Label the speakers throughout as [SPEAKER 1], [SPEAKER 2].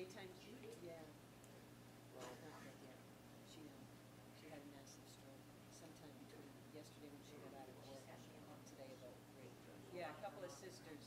[SPEAKER 1] daytime duty? Yeah. Well, not that yet. She had a massive stroke sometime between yesterday when she got out of work and today about 3. Yeah, a couple of sisters.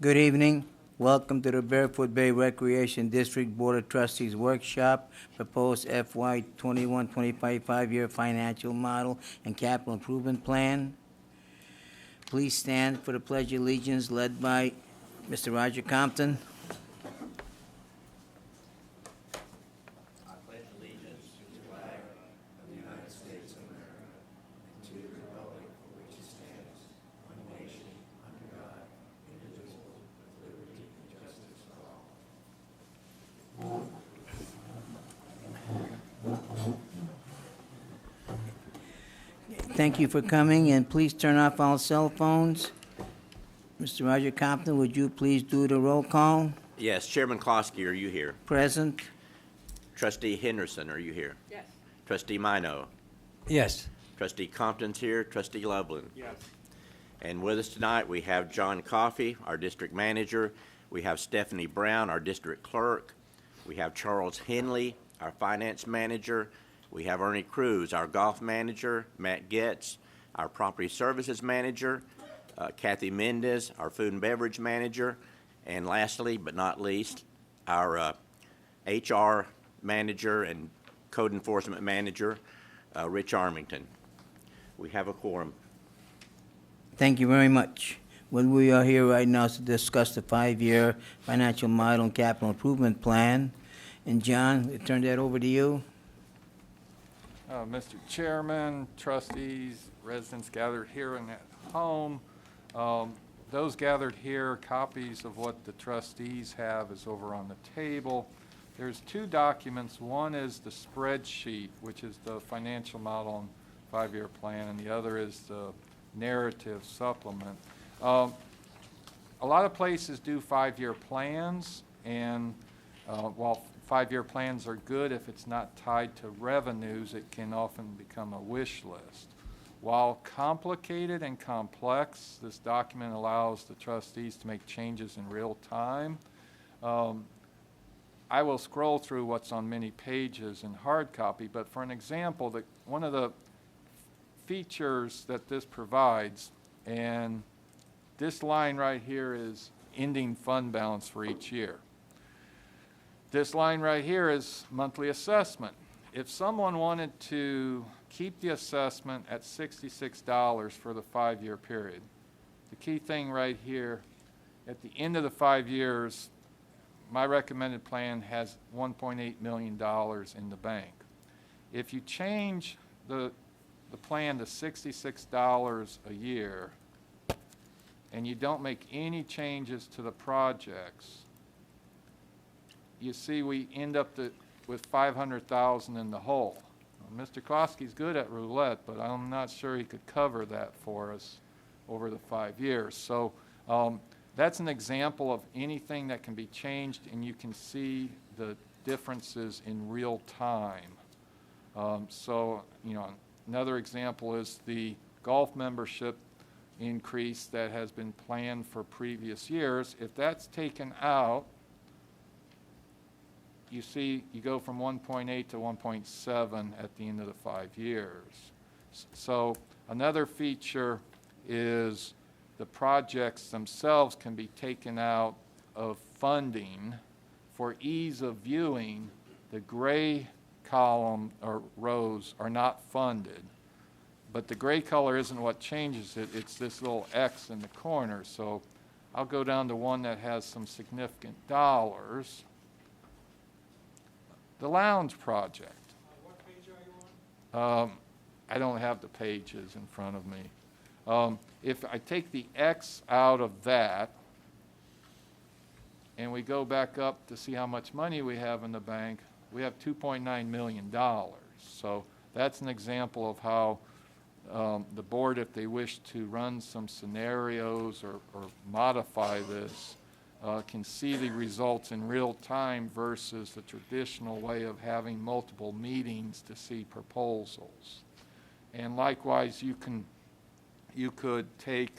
[SPEAKER 2] Good evening. Welcome to the Barefoot Bay Recreation District Board of Trustees Workshop, proposed FY 21-25 5-year financial model and capital improvement plan. Please stand for the Pledge of Allegiance led by Mr. Roger Compton. Thank you for coming, and please turn off all cell phones. Mr. Roger Compton, would you please do the roll call?
[SPEAKER 3] Yes, Chairman Klosky, are you here?
[SPEAKER 2] Present.
[SPEAKER 3] Trustee Henderson, are you here?
[SPEAKER 1] Yes.
[SPEAKER 3] Trustee MAINO?
[SPEAKER 2] Yes.
[SPEAKER 3] Trustee Compton's here. Trustee Loveland?
[SPEAKER 4] Yes.
[SPEAKER 3] And with us tonight, we have John Coffey, our district manager. We have Stephanie Brown, our district clerk. We have Charles Henley, our finance manager. We have Ernie CRUZ, our golf manager. Matt Getz, our property services manager. Kathy Mendez, our food and beverage manager. And lastly, but not least, our HR manager and code enforcement manager, Rich Armington. We have a quorum.
[SPEAKER 2] Thank you very much. What we are here right now is to discuss the 5-year financial model and capital improvement plan. And John, we turn that over to you.
[SPEAKER 4] Mr. Chairman, trustees, residents gathered here and at home, those gathered here, copies of what the trustees have is over on the table. There's 2 documents. One is the spreadsheet, which is the financial model and 5-year plan, and the other is the narrative supplement. A lot of places do 5-year plans, and while 5-year plans are good, if it's not tied to revenues, it can often become a wish list. While complicated and complex, this document allows the trustees to make changes in real time. I will scroll through what's on many pages in hard copy, but for an example, one of the features that this provides, and this line right here is ending fund balance for each year. This line right here is monthly assessment. If someone wanted to keep the assessment at $66 for the 5-year period, the key thing right here, at the end of the 5 years, my recommended plan has $1.8 million in the bank. If you change the plan to $66 a year and you don't make any changes to the projects, you see we end up with $500,000 in the hole. Mr. Klosky's good at roulette, but I'm not sure he could cover that for us over the 5 years. So that's an example of anything that can be changed, and you can see the differences in real time. Another example is the golf membership increase that has been planned for previous years. If that's taken out, you see you go from 1.8 to 1.7 at the end of the 5 years. So another feature is the projects themselves can be taken out of funding. For ease of viewing, the gray column or rows are not funded, but the gray color isn't what changes it, it's this little X in the corner. So I'll go down to one that has some significant dollars. The lounge project.
[SPEAKER 5] What page are you on?
[SPEAKER 4] I don't have the pages in front of me. If I take the X out of that, and we go back up to see how much money we have in the bank, we have $2.9 million. So that's an example of how the board, if they wish to run some scenarios or modify this, can see the results in real time versus the traditional way of having multiple meetings to see proposals. And likewise, you could take,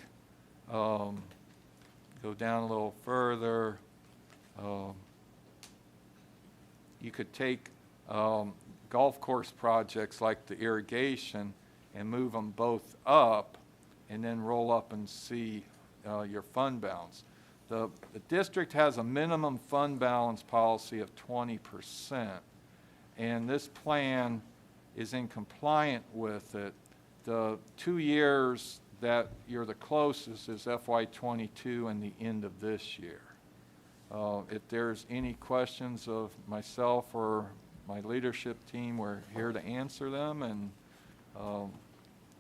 [SPEAKER 4] go down a little further, you could take golf course projects like the irrigation and move them both up and then roll up and see your fund balance. The district has a minimum fund balance policy of 20%, and this plan is in compliant with it. The 2 years that you're the closest is FY22 and the end of this year. If there's any questions of myself or my leadership team, we're here to answer them. And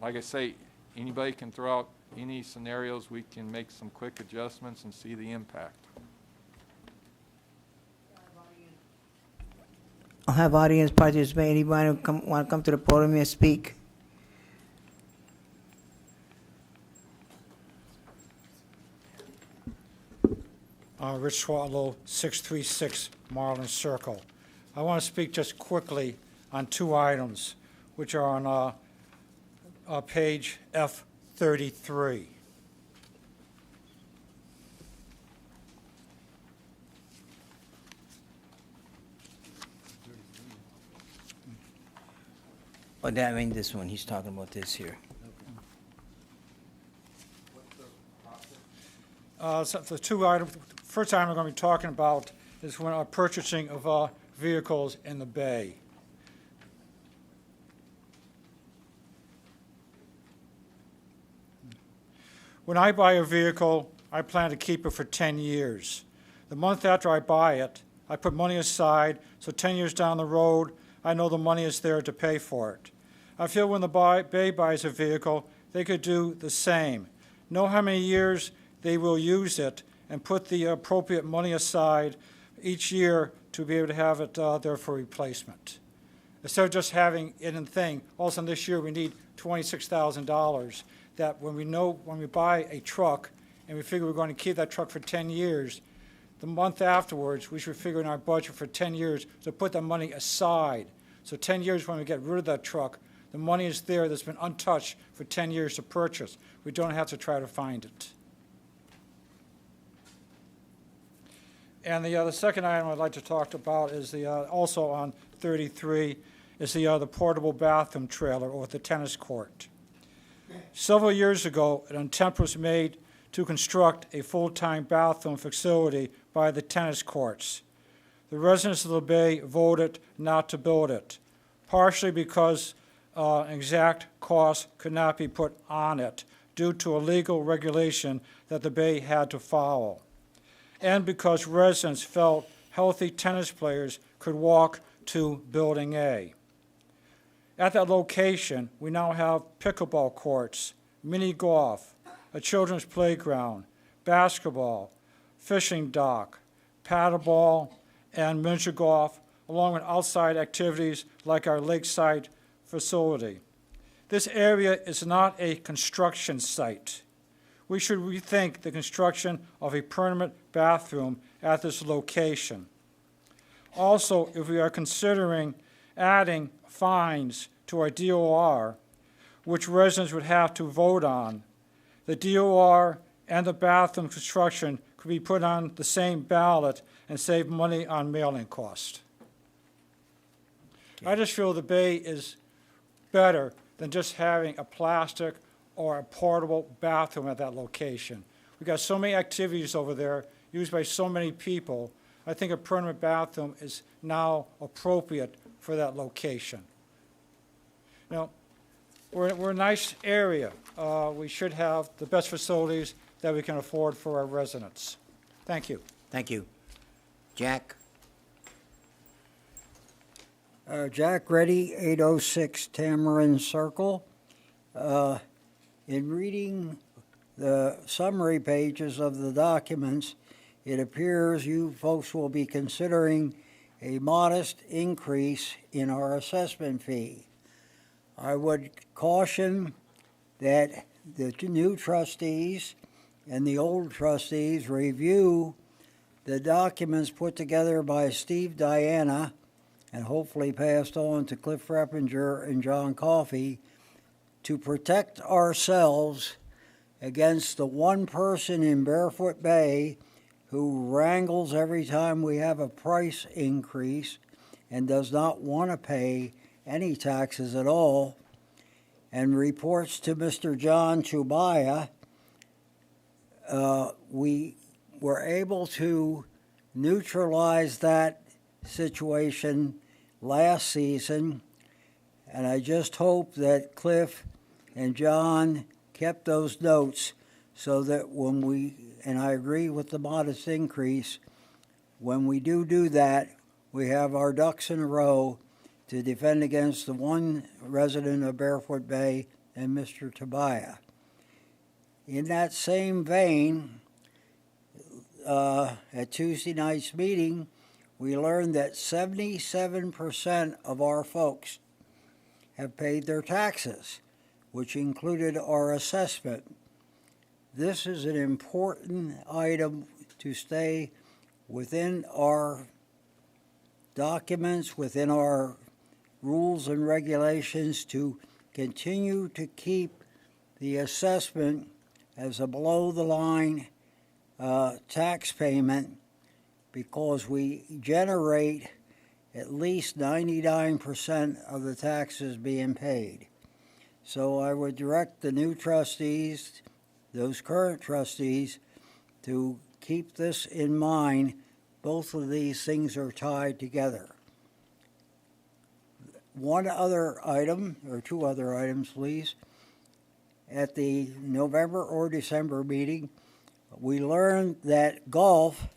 [SPEAKER 4] like I say, anybody can throw out any scenarios. We can make some quick adjustments and see the impact.
[SPEAKER 2] I'll have audience participate. Anybody want to come to the podium and speak?
[SPEAKER 6] Rich Swallow, 636 Marlin Circle. I want to speak just quickly on 2 items, which are on page F33.
[SPEAKER 2] Oh, that, I mean this one. He's talking about this here.
[SPEAKER 6] So the 2 items, first item I'm going to be talking about is when our purchasing of vehicles in the Bay. When I buy a vehicle, I plan to keep it for 10 years. The month after I buy it, I put money aside, so 10 years down the road, I know the money is there to pay for it. I feel when the Bay buys a vehicle, they could do the same. Know how many years they will use it and put the appropriate money aside each year to be able to have it there for replacement. Instead of just having it in thing, all of a sudden this year we need $26,000, that when we buy a truck and we figure we're going to keep that truck for 10 years, the month afterwards we should figure in our budget for 10 years to put that money aside. So 10 years when we get rid of that truck, the money is there that's been untouched for 10 years to purchase. We don't have to try to find it. And the second item I'd like to talk about is also on 33 is the portable bathroom trailer or the tennis court. Several years ago, an attempt was made to construct a full-time bathroom facility by the tennis courts. The residents of the Bay voted not to build it, partially because an exact cost could not be put on it due to a legal regulation that the Bay had to follow, and because residents felt healthy tennis players could walk to Building A. At that location, we now have pickleball courts, mini golf, a children's playground, basketball, fishing dock, paddleball, and miniature golf, along with outside activities like our lakeside facility. This area is not a construction site. We should rethink the construction of a permanent bathroom at this location. Also, if we are considering adding fines to our DOR, which residents would have to vote on, the DOR and the bathroom construction could be put on the same ballot and save money on mailing cost. I just feel the Bay is better than just having a plastic or a portable bathroom at that location. We've got so many activities over there used by so many people. I think a permanent bathroom is now appropriate for that location. You know, we're a nice area. We should have the best facilities that we can afford for our residents. Thank you.
[SPEAKER 2] Thank you. Jack?
[SPEAKER 7] Jack Reddy, 806 Tamarind Circle. In reading the summary pages of the documents, it appears you folks will be considering a modest increase in our assessment fee. I would caution that the new trustees and the old trustees review the documents put together by Steve Diana and hopefully passed on to Cliff Reppinger and John Coffey to protect ourselves against the one person in Barefoot Bay who wrangles every time we have a price increase and does not want to pay any taxes at all, and reports to Mr. John Chubaya. We were able to neutralize that situation last season, and I just hope that Cliff and John kept those notes so that when we, and I agree with the modest increase, when we do that, we have our ducks in a row to defend against the one resident of Barefoot Bay and Mr. Tobiah. In that same vein, at Tuesday night's meeting, we learned that 77% of our folks have paid their taxes, which included our assessment. This is an important item to stay within our documents, within our rules and regulations, to continue to keep the assessment as a below-the-line tax payment, because we generate at least 99% of the taxes being paid. So I would direct the new trustees, those current trustees, to keep this in mind. Both of these things are tied together. One other item, or two other items, please. At the November or December meeting, we learned that golf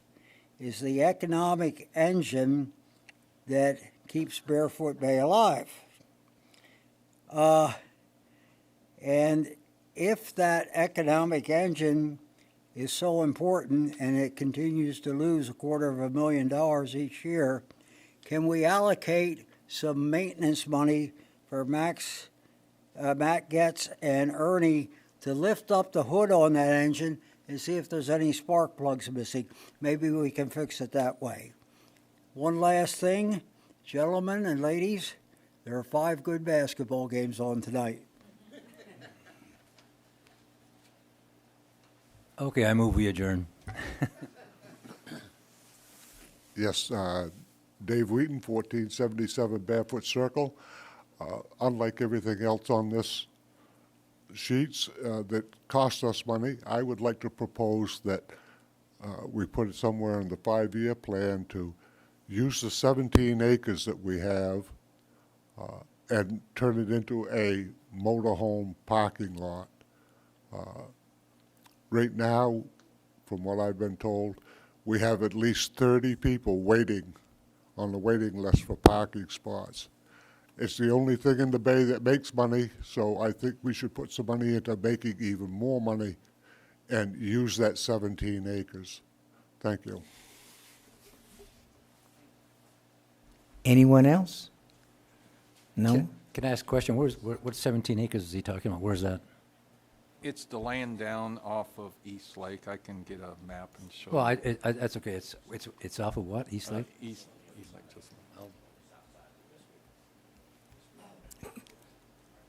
[SPEAKER 7] is the economic engine that keeps Barefoot Bay alive. And if that economic engine is so important and it continues to lose $250,000 each year, can we allocate some maintenance money for Matt Getz and Ernie to lift up the hood on that engine and see if there's any spark plugs missing? Maybe we can fix it that way. One last thing, gentlemen and ladies, there are 5 good basketball games on tonight.
[SPEAKER 8] Okay, I move we adjourn.
[SPEAKER 9] Yes, Dave Wheaton, 1477 Barefoot Circle. Unlike everything else on this sheets that cost us money, I would like to propose that we put it somewhere in the 5-year plan to use the 17 acres that we have and turn it into a motorhome parking lot. Right now, from what I've been told, we have at least 30 people waiting on the waiting list for parking spots. It's the only thing in the bay that makes money, so I think we should put some money into making even more money and use that 17 acres. Thank you.
[SPEAKER 2] Anyone else? No?
[SPEAKER 8] Can I ask a question? What 17 acres is he talking about? Where's that?
[SPEAKER 4] It's the land down off of East Lake. I can get a map and show.
[SPEAKER 8] Well,
[SPEAKER 4] you.
[SPEAKER 8] that's okay. It's off of what? East Lake?
[SPEAKER 4] East Lake, just.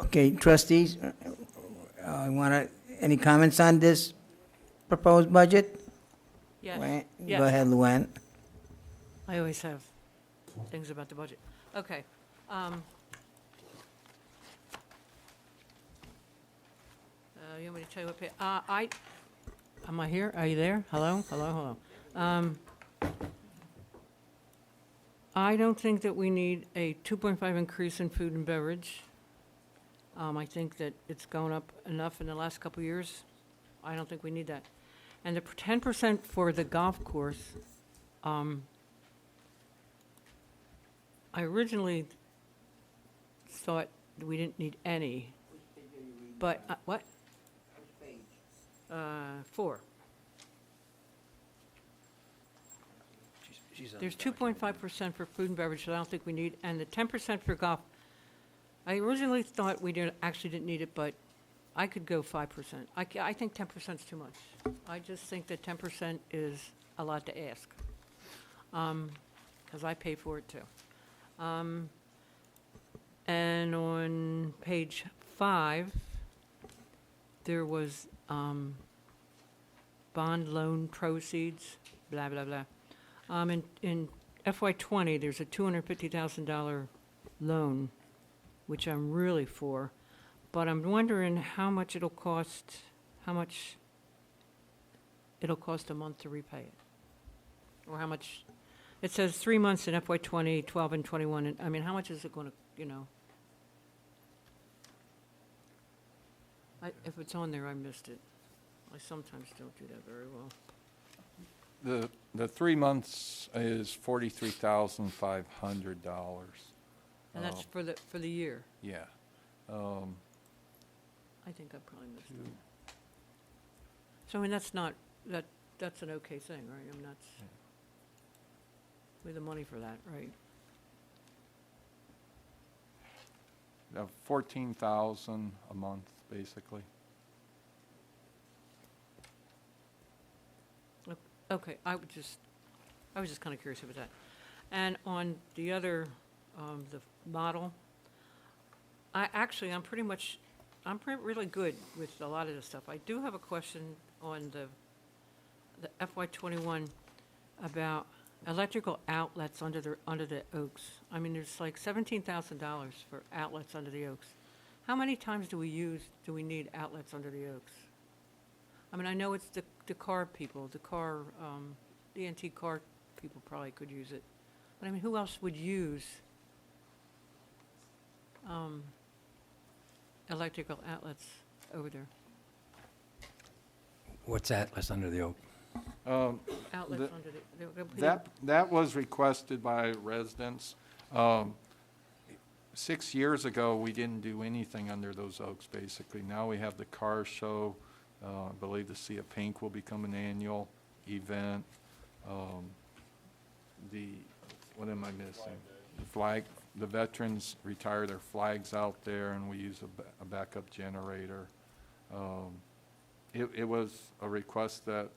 [SPEAKER 2] Okay, trustees, any comments on this proposed budget?
[SPEAKER 1] Yes,
[SPEAKER 2] Luann?
[SPEAKER 1] yes.
[SPEAKER 2] Go ahead, Luann.
[SPEAKER 1] I always have things about the budget. Okay. You want me to tell you what page? Am I here? Are you there? Hello? Hello? I don't think that we need a 2.5 increase in food and beverage. I think that it's gone up enough in the last couple of years. I don't think we need that. And the 10% for the golf course, I originally thought we didn't need any. But, what? 4. There's 2.5% for food and beverage that I don't think we need, and the 10% for golf. I originally thought we actually didn't need it, but I could go 5%. I think 10% is too much. I just think that 10% is a lot to ask, because I pay for it too. And on page 5, there was bond loan proceeds, blah, blah, blah. In FY20, there's a $250,000 loan, which I'm really for, but I'm wondering how much it'll cost a month to repay it. Or how much, it says 3 months in FY20, 12 and 21, and, I mean, how much is it going to, you know? If it's on there, I missed it. I sometimes don't do that very well.
[SPEAKER 4] The 3 months is $43,500.
[SPEAKER 1] And that's for the year.
[SPEAKER 4] Yeah.
[SPEAKER 1] I think I probably missed it. So, I mean, that's not, that's an okay thing, right? I mean, that's, we have the money for that, right?
[SPEAKER 4] 14,000 a month, basically.
[SPEAKER 1] Okay, I was just kind of curious about that. And on the other, the model, I'm really good with a lot of this stuff. I do have a question on the FY21 about electrical outlets under the Oaks. I mean, there's like $17,000 for outlets under the Oaks. How many times do we need outlets under the Oaks? I mean, I know it's the car people, the antique car people probably could use it. But I mean, who else would use electrical outlets over there?
[SPEAKER 8] What's Atlas under the oak?
[SPEAKER 1] Outlets under the...
[SPEAKER 4] That was requested by residents. 6 years ago, we didn't do anything under those oaks, basically. Now we have the car show. I believe the Sea of Pink will become an annual event. What am I missing? The veterans retire their flags out there, and we use a backup generator. It was a request that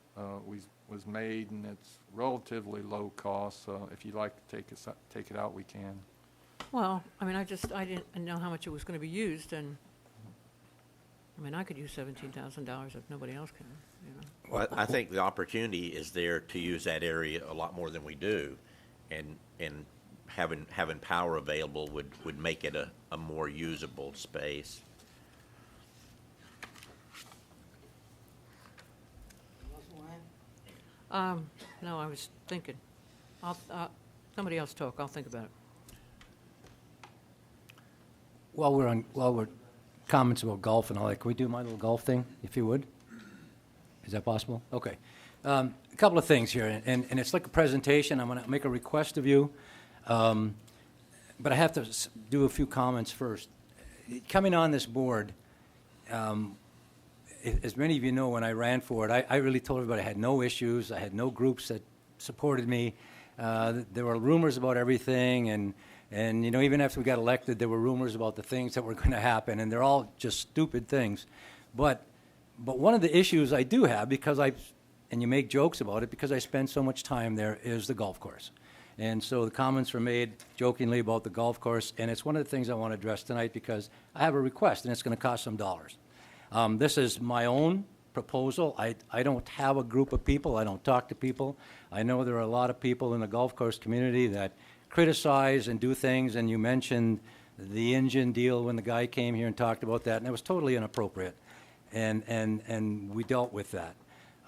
[SPEAKER 4] was made, and it's relatively low cost. So if you'd like to take it out, we can.
[SPEAKER 1] Well, I mean, I didn't know how much it was going to be used, and I mean, I could use $17,000 if nobody else can, you know.
[SPEAKER 3] Well, I think the opportunity is there to use that area a lot more than we do, and having power available would make it a more usable space.
[SPEAKER 1] No, I was thinking. Somebody else talk. I'll think about it.
[SPEAKER 8] While we're comments about golf and all that, can we do my little golf thing, if you would? Is that possible? Okay. A couple of things here, and it's like a presentation. I'm going to make a request of you, but I have to do a few comments first. Coming on this board, as many of you know, when I ran for it, I really told everybody I had no issues. I had no groups that supported me. There were rumors about everything, and you know, even after we got elected, there were rumors about the things that were going to happen, and they're all just stupid things. But one of the issues I do have, and you make jokes about it, because I spend so much time there, is the golf course. And so the comments were made jokingly about the golf course, and it's one of the things I want to address tonight because I have a request, and it's going to cost some dollars. This is my own proposal. I don't have a group of people. I don't talk to people. I know there are a lot of people in the golf course community that criticize and do things, and you mentioned the engine deal when the guy came here and talked about that, and it was totally inappropriate, and we dealt with that.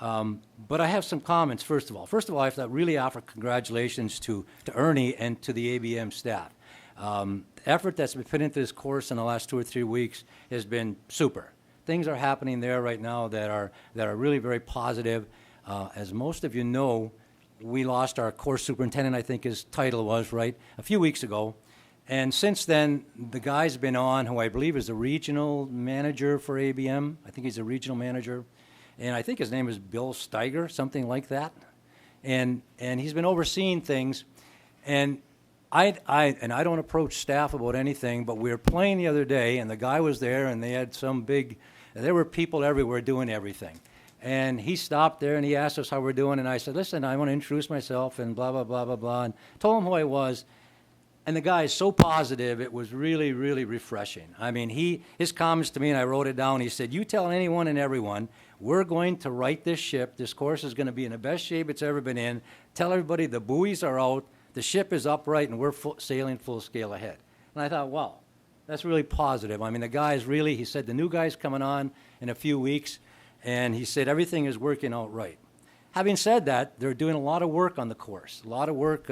[SPEAKER 8] But I have some comments, first of all. First of all, I have to really offer congratulations to Ernie and to the ABM staff. The effort that's been put into this course in the last 2 or 3 weeks has been super. Things are happening there right now that are really very positive. As most of you know, we lost our course superintendent, I think his title was, right, a few weeks ago. And since then, the guy's been on, who I believe is a regional manager for ABM. I think he's a regional manager. And I think his name is Bill Steiger, something like that. And he's been overseeing things. And I don't approach staff about anything, but we were playing the other day, and the guy was there, and they had some big There were people everywhere doing everything. And he stopped there and he asked us how we're doing, and I said, listen, I want to introduce myself and blah, blah, blah, blah, blah, and told him who I was. And the guy is so positive, it was really, really refreshing. I mean, his comments to me, and I wrote it down, he said, you tell anyone and everyone, we're going to right this ship. This course is going to be in the best shape it's ever been in. Tell everybody the buoys are out, the ship is upright, and we're sailing full scale ahead. And I thought, wow, that's really positive. I mean, the guy's really, he said, the new guy's coming on in a few weeks, and he said everything is working out right. Having said that, they're doing a lot of work on the course, a lot of work,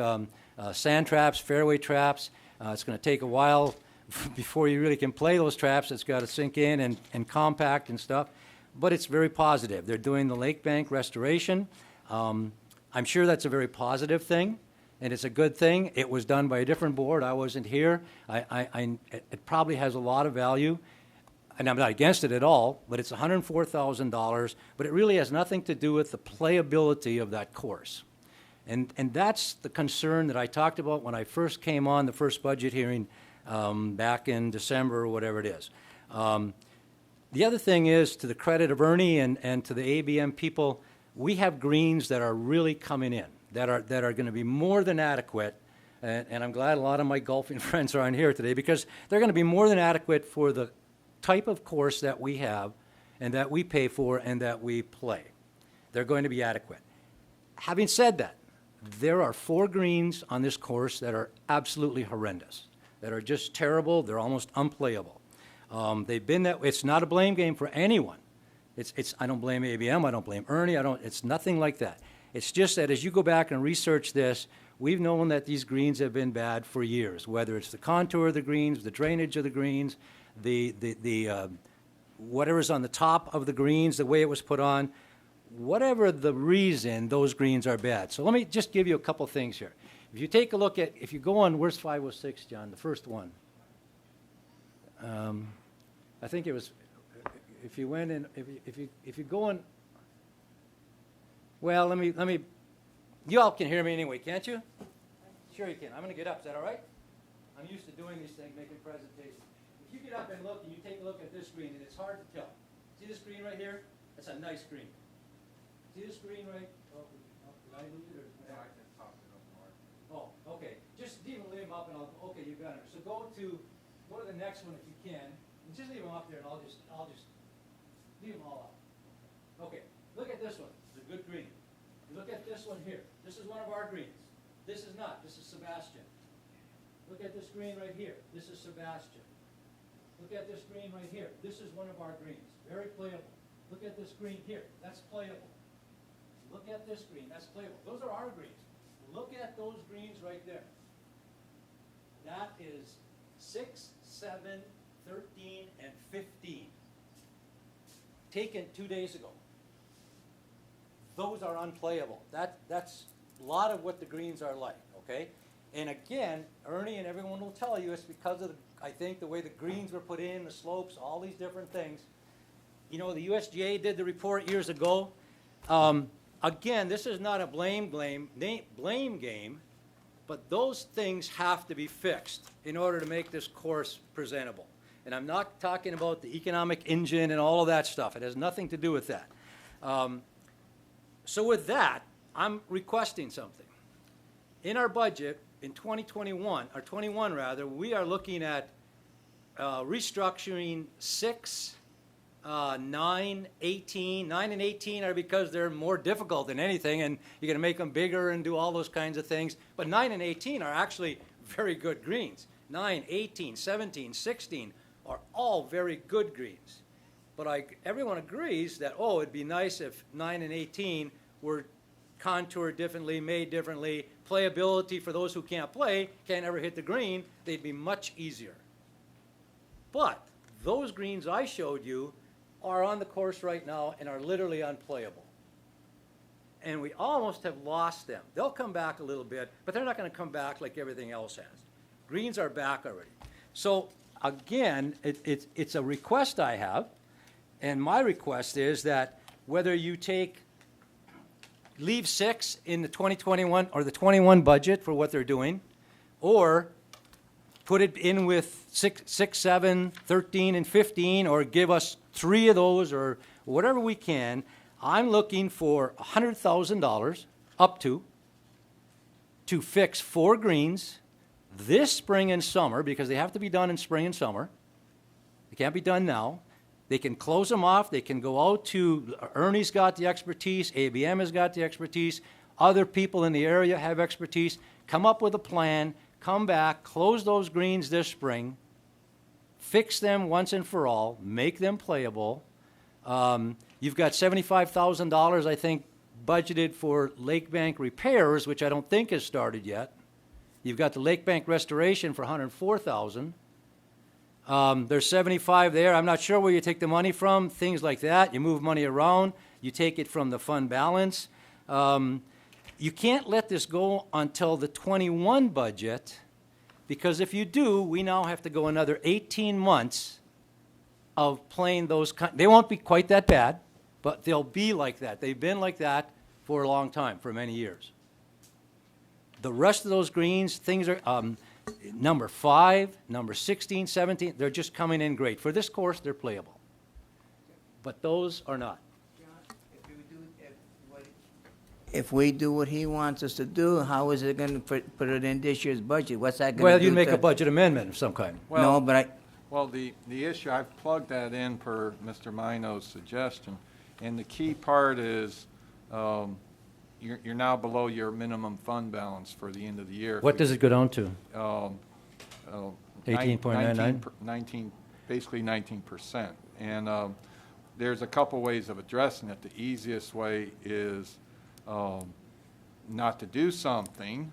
[SPEAKER 8] sand traps, fairway traps. It's going to take a while before you really can play those traps. It's got to sink in and compact and stuff, but it's very positive. They're doing the lake bank restoration. I'm sure that's a very positive thing, and it's a good thing. It was done by a different board. I wasn't here. It probably has a lot of value, and I'm not against it at all, but it's $104,000, but it really has nothing to do with the playability of that course. And that's the concern that I talked about when I first came on the first budget hearing back in December or whatever it is. The other thing is, to the credit of Ernie and to the ABM people, we have greens that are really coming in, that are going to be more than adequate, and I'm glad a lot of my golfing friends are on here today, because they're going to be more than adequate for the type of course that we have and that we pay for and that we play. They're going to be adequate. Having said that, there are 4 greens on this course that are absolutely horrendous, that are just terrible. They're almost unplayable. They've been that way. It's not a blame game for anyone. I don't blame ABM. I don't blame Ernie. It's nothing like that. It's just that as you go back and research this, we've known that these greens have been bad for years, whether it's the contour of the greens, the drainage of the greens, whatever's on the top of the greens, the way it was put on. Whatever the reason, those greens are bad. So let me just give you a couple things here. If you take a look at, if you go on, where's 506, John, the first one? I think it was, if you went in, if you go on, well, let me, you all can hear me anyway, can't you? Sure you can. I'm going to get up. Is that all right? I'm used to doing these things, making presentations. If you get up and look, and you take a look at this green, and it's hard to tell. See this green right here? That's a nice green. See this green right? Oh, did I lose it? Or I can top it up more. Oh, okay. Just leave them up, and okay, you got it. So go to the next one if you can. And just leave them up there, and I'll just leave them all up. Okay. Look at this one. It's a good green. You look at this one here. This is one of our greens. This is not. This is Sebastian. Look at this green right here. This is Sebastian. Look at this green right here. This is one of our greens. Very playable. Look at this green here. That's playable. Look at this green. That's playable. Those are our greens. Look at those greens right there. That is 6, 7, 13, and 15. Taken 2 days ago. Those are unplayable. That's a lot of what the greens are like, okay? And again, Ernie and everyone will tell you it's because of, I think, the way the greens were put in, the slopes, all these different things. You know, the USGA did the report years ago. Again, this is not a blame game, but those things have to be fixed in order to make this course presentable. And I'm not talking about the economic engine and all of that stuff. It has nothing to do with that. So with that, I'm requesting something. In our budget, in 2021, or 21 rather, we are looking at restructuring 6, 9, 18. 9 and 18 are because they're more difficult than anything, and you're going to make them bigger and do all those kinds of things. But 9 and 18 are actually very good greens. 9, 18, 17, 16 are all very good greens. But everyone agrees that, oh, it'd be nice if 9 and 18 were contoured differently, made differently, playability for those who can't play, can't ever hit the green, they'd be much easier. But those greens I showed you are on the course right now and are literally unplayable. And we almost have lost them. They'll come back a little bit, but they're not going to come back like everything else has. Greens are back already. So again, it's a request I have, and my request is that whether you leave 6 in the 2021 or the 21 budget for what they're doing, or put it in with 6, 7, 13, and 15, or give us 3 of those or whatever we can. I'm looking for $100,000 up to fix 4 greens this spring and summer, because they have to be done in spring and summer. They can't be done now. They can close them off. They can go out to, Ernie's got the expertise, ABM has got the expertise, other people in the area have expertise. Come up with a plan, come back, close those greens this spring, fix them once and for all, make them playable. You've got $75,000, I think, budgeted for lake bank repairs, which I don't think has started yet. You've got the lake bank restoration for $104,000. There's 75 there. I'm not sure where you take the money from, things like that. You move money around. You take it from the fund balance. You can't let this go until the 21 budget, because if you do, we now have to go another 18 months of playing those. They won't be quite that bad, but they'll be like that. They've been like that for a long time, for many years. The rest of those greens, things are, number 5, number 16, 17, they're just coming in great. For this course, they're playable. But those are not.
[SPEAKER 2] If we do what he wants us to do, how is it going to put it in this year's budget? What's that going to do?
[SPEAKER 8] Well, you'd make a budget amendment of some kind.
[SPEAKER 2] No, but I,
[SPEAKER 4] Well, the issue, I've plugged that in per Mr. MAINO's suggestion, and the key part is, you're now below your minimum fund balance for the end of the year.
[SPEAKER 8] What does it go down to?
[SPEAKER 4] 18.99? 19, basically 19%. And there's a couple ways of addressing it. The easiest way is not to do something,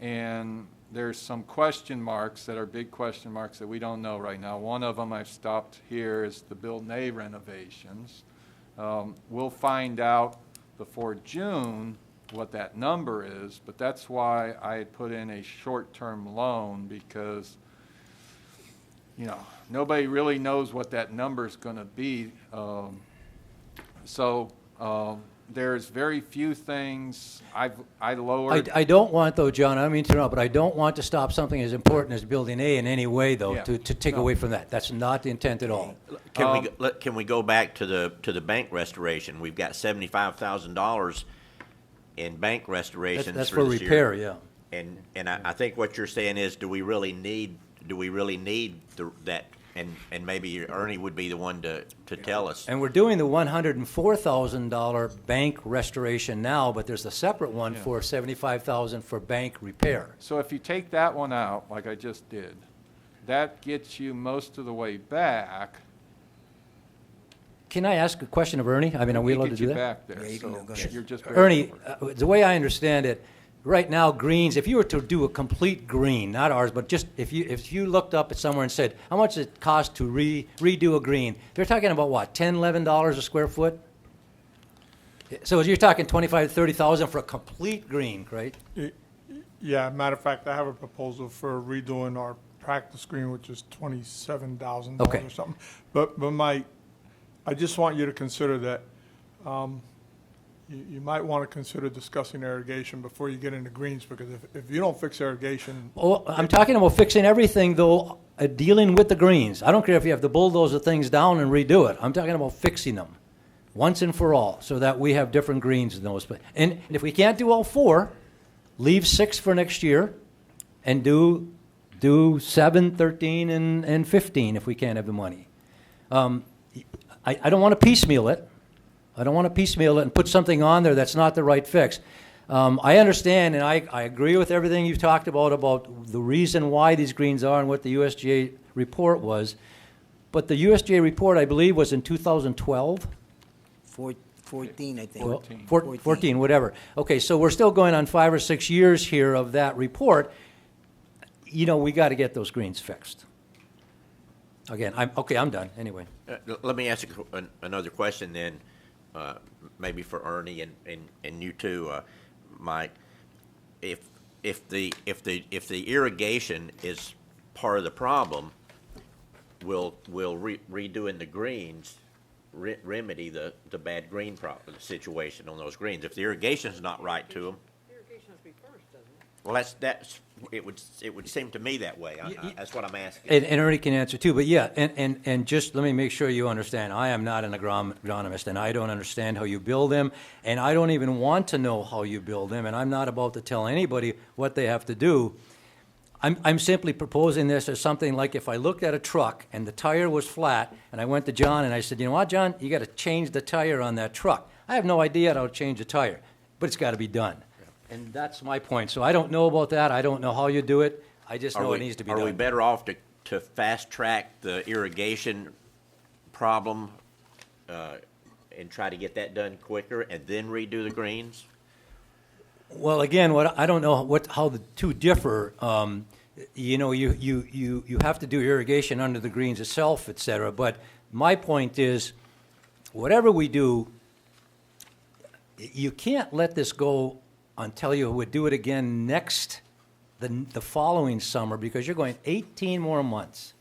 [SPEAKER 4] and there's some question marks that are big question marks that we don't know right now. One of them I've stopped here is the Build A renovations. We'll find out before June what that number is, but that's why I had put in a short-term loan, because, you know, nobody really knows what that number is going to be. There's very few things I lowered.
[SPEAKER 8] I don't want, though, John, I don't mean to interrupt, but I don't want to stop something as important as Building A in any way, though,
[SPEAKER 4] Yeah.
[SPEAKER 8] to take away from that. That's not the intent at all.
[SPEAKER 3] Can we go back to the bank restoration? We've got $75,000 in bank restorations
[SPEAKER 8] That's
[SPEAKER 3] for
[SPEAKER 8] for
[SPEAKER 3] this
[SPEAKER 8] repair,
[SPEAKER 3] year.
[SPEAKER 8] yeah.
[SPEAKER 3] And I think what you're saying is, do we really need that? And maybe Ernie would be the one to tell us.
[SPEAKER 8] And we're doing the $104,000 bank restoration now, but there's a separate one for $75,000 for bank repair.
[SPEAKER 4] So if you take that one out, like I just did, that gets you most of the way back.
[SPEAKER 8] Can I ask a question of Ernie? I mean, are we allowed to do that?
[SPEAKER 4] Back there,
[SPEAKER 2] Yeah, you can
[SPEAKER 4] so
[SPEAKER 2] go ahead.
[SPEAKER 4] you're just
[SPEAKER 8] Ernie, the way I understand it, right now, greens, if you were to do a complete green, not ours, but just if you looked up at somewhere and said, how much does it cost to redo a green? They're talking about what, $10, $11 a square foot? So you're talking $25,000 to $30,000 for a complete green, right?
[SPEAKER 5] Yeah, matter of fact, I have a proposal for redoing our practice green, which is $27,000
[SPEAKER 8] Okay.
[SPEAKER 5] or something. But I just want you to consider that you might want to consider discussing irrigation before you get into greens, because if you don't fix irrigation,
[SPEAKER 8] Oh, I'm talking about fixing everything, though, dealing with the greens. I don't care if you have to bulldoze the things down and redo it. I'm talking about fixing them once and for all, so that we have different greens in those. And if we can't do all 4, leave 6 for next year, and do 7, 13, and 15 if we can't have the money. I don't want to piecemeal it. I don't want to piecemeal it and put something on there that's not the right fix. I understand, and I agree with everything you've talked about the reason why these greens are and what the USGA report was. But the USGA report, I believe, was in 2012.
[SPEAKER 2] 14, I think.
[SPEAKER 8] 14, whatever. Okay, so we're still going on 5 or 6 years here of that report. You know, we got to get those greens fixed. Again, I'm done, anyway.
[SPEAKER 3] Let me ask another question then, maybe for Ernie and you too, Mike. If the irrigation is part of the problem, will redoing the greens remedy the bad green situation on those greens? If the irrigation's not right to them.
[SPEAKER 1] Irrigation has to be first, doesn't it?
[SPEAKER 3] Well, It would seem to me that way. That's what I'm asking.
[SPEAKER 8] And Ernie can answer too, but yeah, and just let me make sure you understand, I am not an agronomist, and I don't understand how you build them, and I don't even want to know how you build them, and I'm not about to tell anybody what they have to do. I'm simply proposing this as something like if I looked at a truck and the tire was flat, and I went to John and I said, you know what, John, you got to change the tire on that truck. I have no idea how to change a tire, but it's got to be done. And that's my point. So I don't know about that. I don't know how you do it. I just know it needs to be done.
[SPEAKER 3] Are we better off to fast track the irrigation problem and try to get that done quicker and then redo the greens?
[SPEAKER 8] Well, again, I don't know how the two differ. You know, you have to do irrigation under the greens itself, et cetera. But my point is, whatever we do, you can't let this go until you would do it again the following summer, because you're going 18 more months.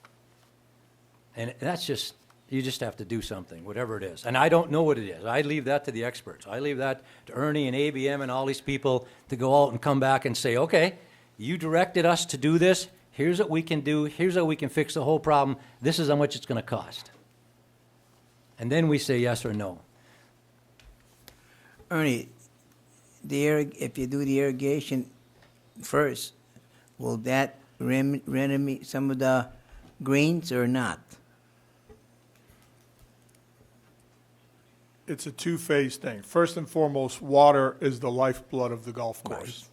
[SPEAKER 8] And that's just, you just have to do something, whatever it is. And I don't know what it is. I leave that to the experts. I leave that to Ernie and ABM and all these people to go out and come back and say, okay, you directed us to do this. Here's what we can do. Here's how we can fix the whole problem. This is how much it's going to cost. And then we say yes or no.
[SPEAKER 2] Ernie, if you do the irrigation first, will that remedy some of the greens or not?
[SPEAKER 5] It's a two-phase thing. First and foremost, water is the lifeblood of the golf course.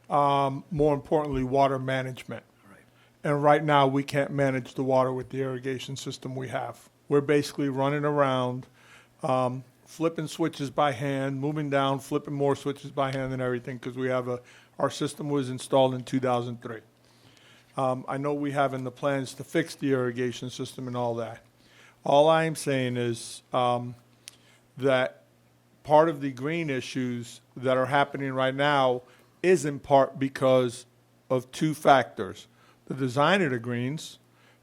[SPEAKER 5] More importantly, water management.
[SPEAKER 8] Right.
[SPEAKER 5] And right now, we can't manage the water with the irrigation system we have. We're basically running around, flipping switches by hand, moving down, flipping more switches by hand and everything, because we have our system was installed in 2003. I know we have in the plans to fix the irrigation system and all that. All I'm saying is that part of the green issues that are happening right now is in part because of two factors: the design of the greens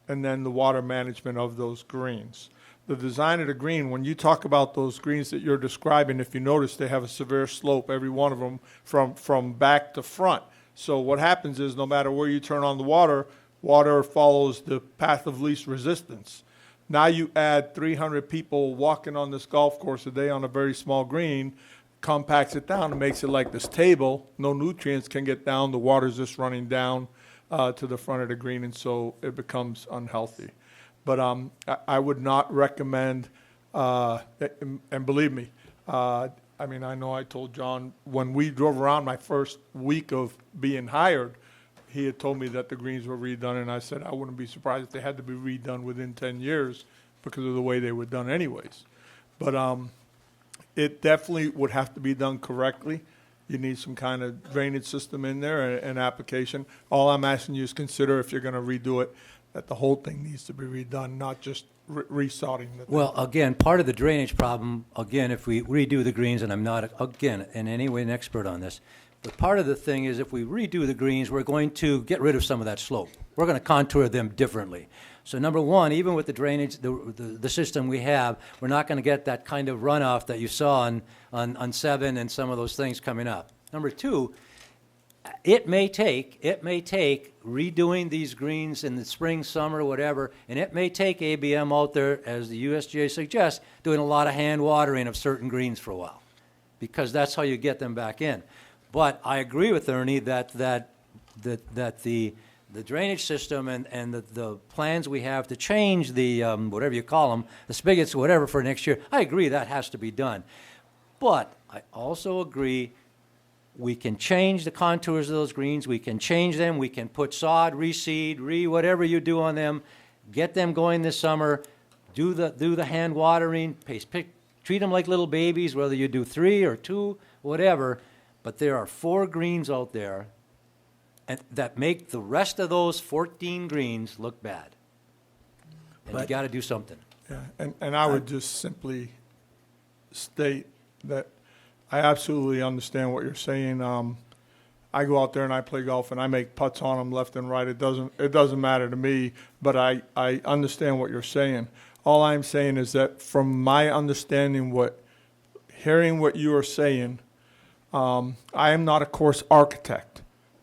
[SPEAKER 5] and then the water management of those greens. The design of the green, when you talk about those greens that you're describing, if you notice, they have a severe slope, every one of them, from back to front. So what happens is no matter where you turn on the water, water follows the path of least resistance. Now you add 300 people walking on this golf course a day on a very small green, compacts it down and makes it like this table. No nutrients can get down. The water's just running down to the front of the green, and so it becomes unhealthy. But I would not recommend, and believe me, I mean, I know I told John when we drove around my first week of being hired, he had told me that the greens were redone, and I said I wouldn't be surprised if they had to be redone within 10 years because of the way they were done anyways. But it definitely would have to be done correctly. You need some kind of drainage system in there and application. All I'm asking you is consider, if you're going to redo it, that the whole thing needs to be redone, not just resodding the thing.
[SPEAKER 8] Well, again, part of the drainage problem, again, if we redo the greens, and I'm not, again, in any way an expert on this, but part of the thing is if we redo the greens, we're going to get rid of some of that slope. We're going to contour them differently. So number one, even with the drainage, the system we have, we're not going to get that kind of runoff that you saw on 7 and some of those things coming up. Number two, it may take redoing these greens in the spring, summer, whatever, and it may take ABM out there, as the USGA suggests, doing a lot of hand watering of certain greens for a while, because that's how you get them back in. But I agree with Ernie that the drainage system and the plans we have to change the whatever you call them, the spigots, whatever, for next year, I agree that has to be done. But I also agree we can change the contours of those greens. We can change them. We can put sod, reseed, whatever you do on them. Get them going this summer. Do the hand watering. Treat them like little babies, whether you do 3 or 2, whatever. But there are 4 greens out there that make the rest of those 14 greens look bad. And you got to do something.
[SPEAKER 5] Yeah, and I would just simply state that I absolutely understand what you're saying. I go out there and I play golf and I make putts on them left and right. It doesn't matter to me, but I understand what you're saying. All I'm saying is that from my understanding, hearing what you are saying, I am not a course architect,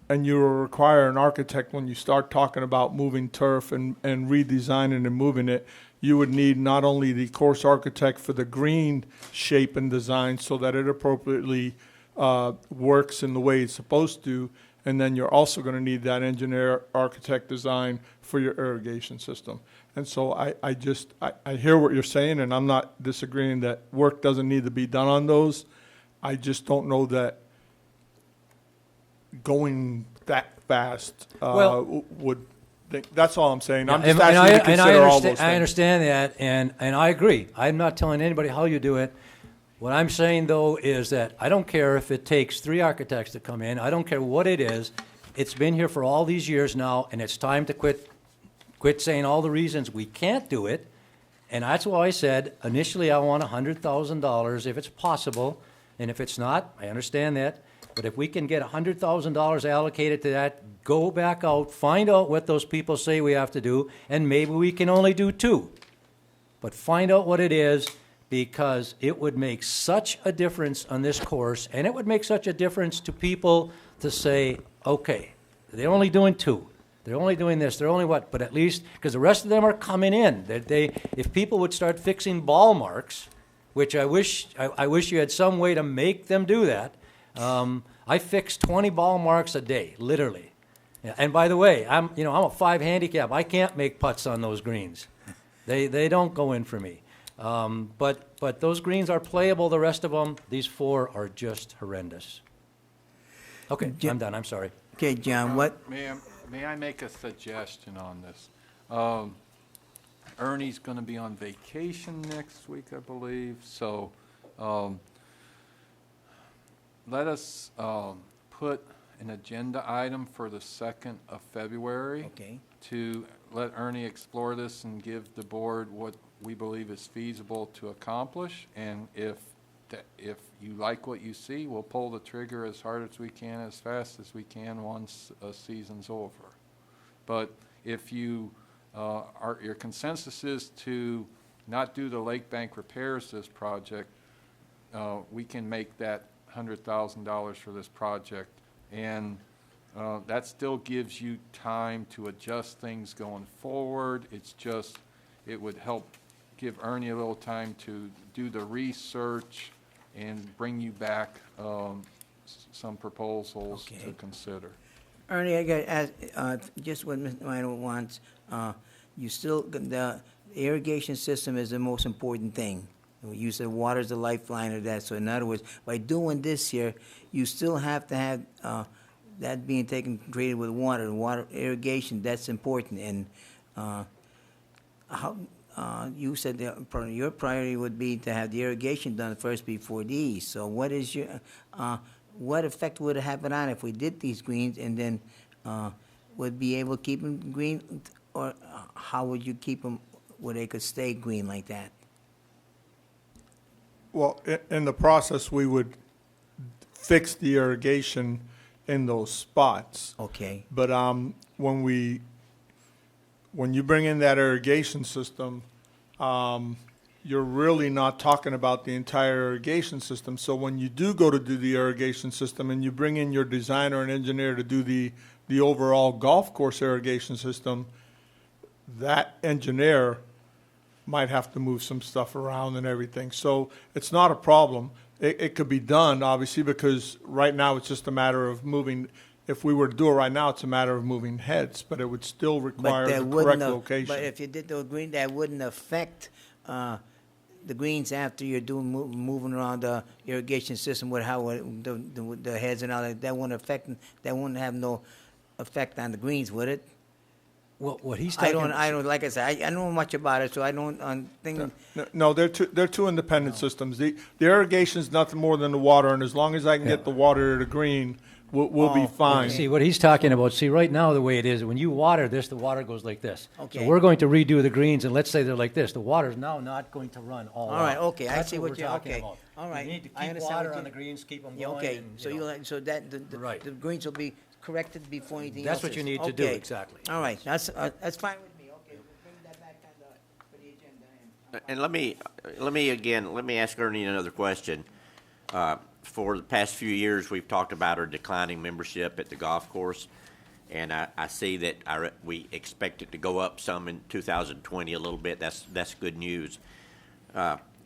[SPEAKER 5] and you will require an architect when you start talking about moving turf and redesigning and moving it, you would need not only the course architect for the green shape and design so that it appropriately works in the way it's supposed to, and then you're also going to need that engineer architect design for your irrigation system. And so I hear what you're saying, and I'm not disagreeing that work doesn't need to be done on those. I just don't know that going that fast would think, that's all I'm saying. I'm just asking you to consider all those things.
[SPEAKER 8] I understand that, and I agree. I'm not telling anybody how you do it. What I'm saying, though, is that I don't care if it takes 3 architects to come in. I don't care what it is. It's been here for all these years now, and it's time to quit saying all the reasons we can't do it. And that's why I said, initially, I want $100,000 if it's possible, and if it's not, I understand that. But if we can get $100,000 allocated to that, go back out, find out what those people say we have to do, and maybe we can only do 2. But find out what it is, because it would make such a difference on this course, and it would make such a difference to people to say, okay, they're only doing 2. They're only doing this, they're only what, but at least, because the rest of them are coming in. If people would start fixing ball marks, which I wish you had some way to make them do that. I fix 20 ball marks a day, literally. And by the way, I'm a 5 handicap. I can't make putts on those greens. They don't go in for me. But those greens are playable. The rest of them, these 4 are just horrendous. Okay, I'm done. I'm sorry.
[SPEAKER 2] Okay, John, what?
[SPEAKER 4] May I make a suggestion on this? Ernie's going to be on vacation next week, I believe, so let us put an agenda item for the 2nd of February to let Ernie explore this and give the board what we believe is feasible to accomplish. And if you like what you see, we'll pull the trigger as hard as we can, as fast as we can once a season's over. But if your consensus is to not do the lake bank repairs this project, we can make that $100,000 for this project, and that still gives you time to adjust things going forward. It would help give Ernie a little time to do the research and bring you back some proposals to consider.
[SPEAKER 2] Ernie, I got to ask, just what Mr. MAINO wants, the irrigation system is the most important thing. You said water is the lifeline of that. So in other words, by doing this here, you still have to have that being treated with water. Water irrigation, that's important. And you said that your priority would be to have the irrigation done first before these. So what is your what effect would it have on if we did these greens and then would be able to keep them green, or how would you keep them where they could stay green like that?
[SPEAKER 5] Well, in the process, we would fix the irrigation in those spots.
[SPEAKER 2] Okay.
[SPEAKER 5] But when you bring in that irrigation system, you're really not talking about the entire irrigation system. So when you do go to do the irrigation system and you bring in your designer and engineer to do the overall golf course irrigation system, that engineer might have to move some stuff around and everything. So it's not a problem. It could be done, obviously, because right now it's just a matter of moving. If we were to do it right now, it's a matter of moving heads, but it would still require the correct location.
[SPEAKER 2] But if you did those greens, that wouldn't affect the greens after you're doing moving around the irrigation system with how the heads and all that. That wouldn't have no effect on the greens, would it?
[SPEAKER 8] Well, what he's talking.
[SPEAKER 2] I don't. Like I said, I don't know much about it, so I don't think.
[SPEAKER 5] No, they're two independent systems. The irrigation is nothing more than the water, and as long as I can get the water to the green, we'll be fine.
[SPEAKER 8] See, what he's talking about, right now the way it is, when you water this, the water goes like this.
[SPEAKER 2] Okay.
[SPEAKER 8] So we're going to redo the greens, and let's say they're like this. The water's now not going to run all
[SPEAKER 2] right,
[SPEAKER 8] out.
[SPEAKER 2] okay, I
[SPEAKER 8] That's
[SPEAKER 2] see what you're
[SPEAKER 8] talking
[SPEAKER 2] okay.
[SPEAKER 8] about.
[SPEAKER 2] All right,
[SPEAKER 8] You need to
[SPEAKER 2] I
[SPEAKER 8] keep
[SPEAKER 2] understand
[SPEAKER 8] water
[SPEAKER 2] what
[SPEAKER 8] on
[SPEAKER 2] you-
[SPEAKER 8] the greens, keep them
[SPEAKER 2] Yeah,
[SPEAKER 8] going.
[SPEAKER 2] okay,
[SPEAKER 8] and,
[SPEAKER 2] so
[SPEAKER 8] you know. Right.
[SPEAKER 2] the greens will be corrected before anything
[SPEAKER 8] That's
[SPEAKER 2] else
[SPEAKER 8] what you
[SPEAKER 2] is.
[SPEAKER 8] need to do,
[SPEAKER 2] Okay.
[SPEAKER 8] exactly.
[SPEAKER 2] All right, that's fine with me. Okay, we'll bring that back for the agenda.
[SPEAKER 3] And let me ask Ernie another question. for the past few years, we've talked about our declining membership at the golf course, and I see that we expect it to go up some in 2020 a little bit. That's good news.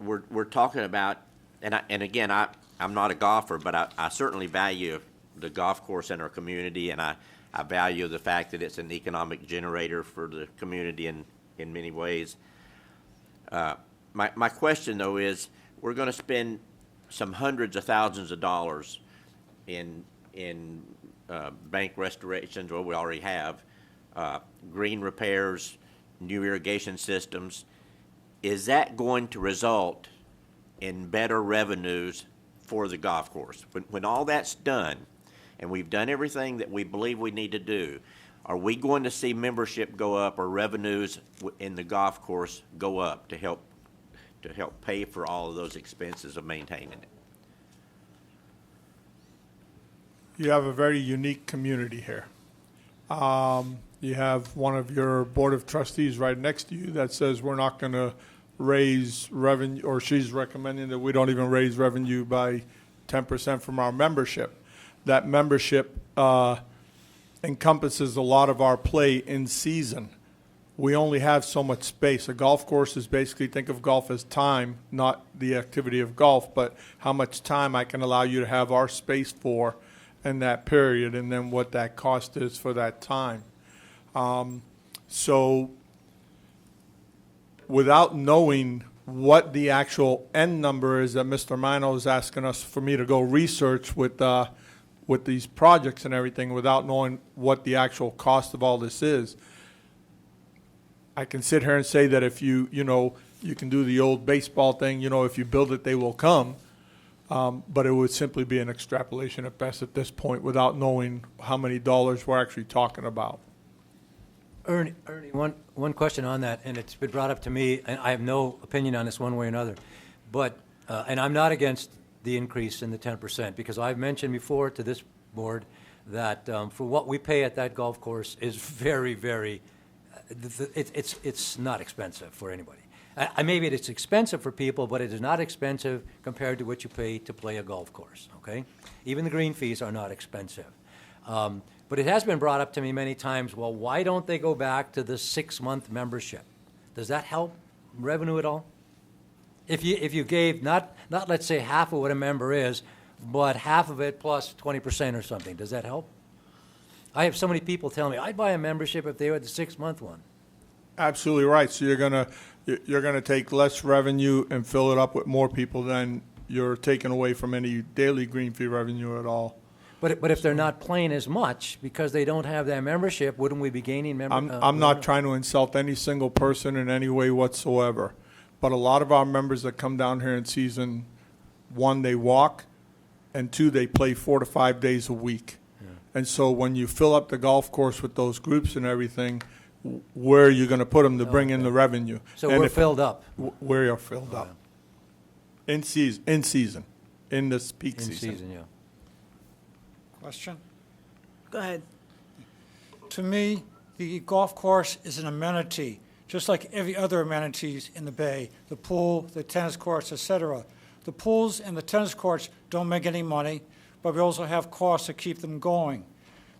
[SPEAKER 3] We're talking about, and again, I'm not a golfer, but I certainly value the golf course in our community, and I value the fact that it's an economic generator for the community in many ways. My question, though, is we're going to spend some hundreds of thousands of dollars in bank restorations, or we already have, green repairs, new irrigation systems. Is that going to result in better revenues for the golf course? When all that's done, and we've done everything that we believe we need to do, are we going to see membership go up or revenues in the golf course go up to help pay for all of those expenses of maintaining it?
[SPEAKER 5] You have a very unique community here. You have one of your board of trustees right next to you that says we're not going to raise revenue, or she's recommending that we don't even raise revenue by 10% from our membership. That membership encompasses a lot of our play in season. We only have so much space. A golf course is basically, think of golf as time, not the activity of golf, but how much time I can allow you to have our space for in that period, and then what that cost is for that time. So without knowing what the actual end number is that Mr. MAINO is asking us for me to go research with these projects and everything, without knowing what the actual cost of all this is, I can sit here and say that if you can do the old baseball thing, if you build it, they will come. But it would simply be an extrapolation at best at this point, without knowing how many dollars we're actually talking about.
[SPEAKER 8] Ernie, one question on that, and it's been brought up to me, and I have no opinion on this one way or another, but, and I'm not against the increase in the 10%, because I've mentioned before to this board that for what we pay at that golf course is very, very, it's not expensive for anybody. Maybe it's expensive for people, but it is not expensive compared to what you pay to play a golf course, okay? Even the green fees are not expensive. But it has been brought up to me many times, well, why don't they go back to the 6-month membership? Does that help revenue at all? If you gave not let's say half of what a member is, but half of it plus 20% or something, does that help? I have so many people telling me, I'd buy a membership if they were the 6-month one.
[SPEAKER 5] Absolutely right. So you're gonna take less revenue and fill it up with more people than you're taking away from any daily green fee revenue at all.
[SPEAKER 8] But if they're not playing as much because they don't have that membership, wouldn't we be gaining membership?
[SPEAKER 5] I'm not trying to insult any single person in any way whatsoever, but a lot of our members that come down here in season, 1, they walk, and 2, they play 4 to 5 days a week. Yeah. And so when you fill up the golf course with those groups and everything, where are you going to put them to bring in the revenue?
[SPEAKER 8] So we're filled up.
[SPEAKER 5] We are filled up. In season, in this peak season.
[SPEAKER 8] In season, yeah.
[SPEAKER 6] Question?
[SPEAKER 2] Go ahead.
[SPEAKER 6] To me, the golf course is an amenity, just like every other amenities in the bay, the pool, the tennis courts, etc. The pools and the tennis courts don't make any money, but we also have costs to keep them going.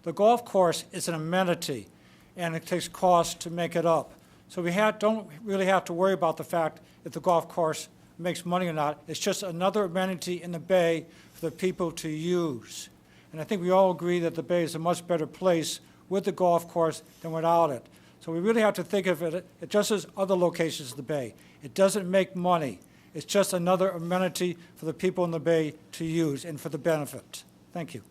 [SPEAKER 6] The golf course is an amenity, and it takes costs to make it up. So we don't really have to worry about the fact if the golf course makes money or not. It's just another amenity in the bay for the people to use. And I think we all agree that the bay is a much better place with the golf course than without it. So we really have to think of it just as other locations of the bay. It doesn't make money. It's just another amenity for the people in the bay to use and for the benefit. Thank you.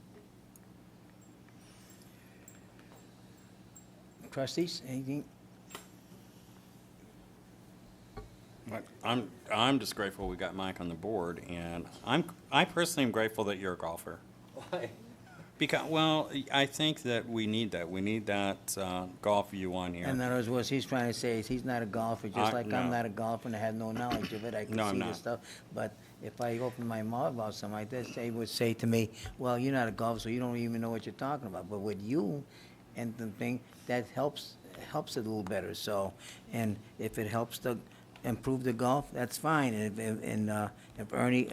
[SPEAKER 2] Trustees, anything?
[SPEAKER 10] I'm just grateful we got Mike on the board, and I personally am grateful that you're a golfer.
[SPEAKER 8] Why?
[SPEAKER 10] Because, well, I think that we need that. We need that golf view on here.
[SPEAKER 2] In other words, what he's trying to say is he's not a golfer, just like I'm
[SPEAKER 10] no.
[SPEAKER 2] not a golfer and I have no knowledge of it. I can
[SPEAKER 10] No, I'm
[SPEAKER 2] see
[SPEAKER 10] not.
[SPEAKER 2] this stuff. But if I open my mouth about something like this, they would say to me, well, you're not a golfer, so you don't even know what you're talking about. But with you and the thing, that helps it a little better. So, and if it helps improve the golf, that's fine. If Ernie,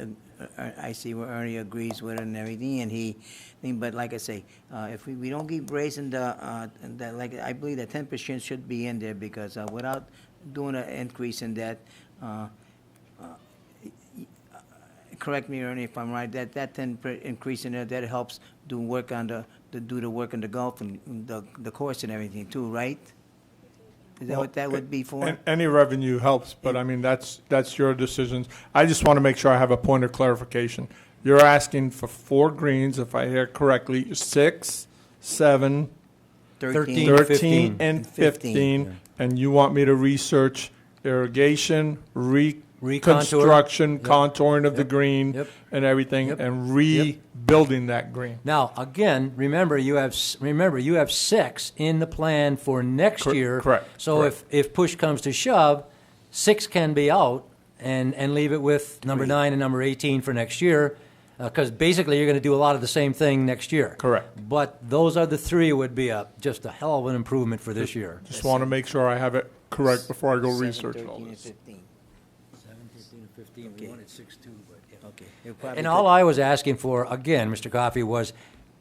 [SPEAKER 2] I see where Ernie agrees with it and everything, and but like I say, if we don't keep raising that, like, I believe that 10% should be in there, because without doing an increase in that, correct me, Ernie, if I'm right, that 10% increase in there, that helps do work on the work on the golf and the course and everything too, right? Is that what that would be for?
[SPEAKER 5] Any revenue helps, but I mean, that's your decisions. I just want to make sure I have a point of clarification. You're asking for 4 greens, if I hear correctly, 6, 7,
[SPEAKER 2] 13,
[SPEAKER 5] 13, and 15, and you want me to research irrigation, reconstruction,
[SPEAKER 8] Yep.
[SPEAKER 5] contouring of the
[SPEAKER 8] Yep.
[SPEAKER 5] green,
[SPEAKER 8] Yep.
[SPEAKER 5] and everything,
[SPEAKER 8] Yep.
[SPEAKER 5] and rebuilding that green.
[SPEAKER 8] Now, again, remember you have 6 in the plan for next year.
[SPEAKER 5] Correct.
[SPEAKER 8] So
[SPEAKER 5] correct.
[SPEAKER 8] if push comes to shove, 6 can be out and leave it with number 9 and number 18 for next year, because basically you're going to do a lot of the same thing next year.
[SPEAKER 5] Correct.
[SPEAKER 8] But those other 3 would be just a hell of an improvement for this year.
[SPEAKER 5] Just want to make sure I have it correct before I go
[SPEAKER 2] 7,
[SPEAKER 5] research
[SPEAKER 2] 13,
[SPEAKER 5] all
[SPEAKER 2] and
[SPEAKER 5] this.
[SPEAKER 2] 15.
[SPEAKER 8] 7, 15, and 15.
[SPEAKER 2] Okay.
[SPEAKER 8] We wanted 6 too, but yeah.
[SPEAKER 2] Okay. It'll probably
[SPEAKER 8] And
[SPEAKER 2] take-
[SPEAKER 8] all I was asking for, again, Mr. Coffey, was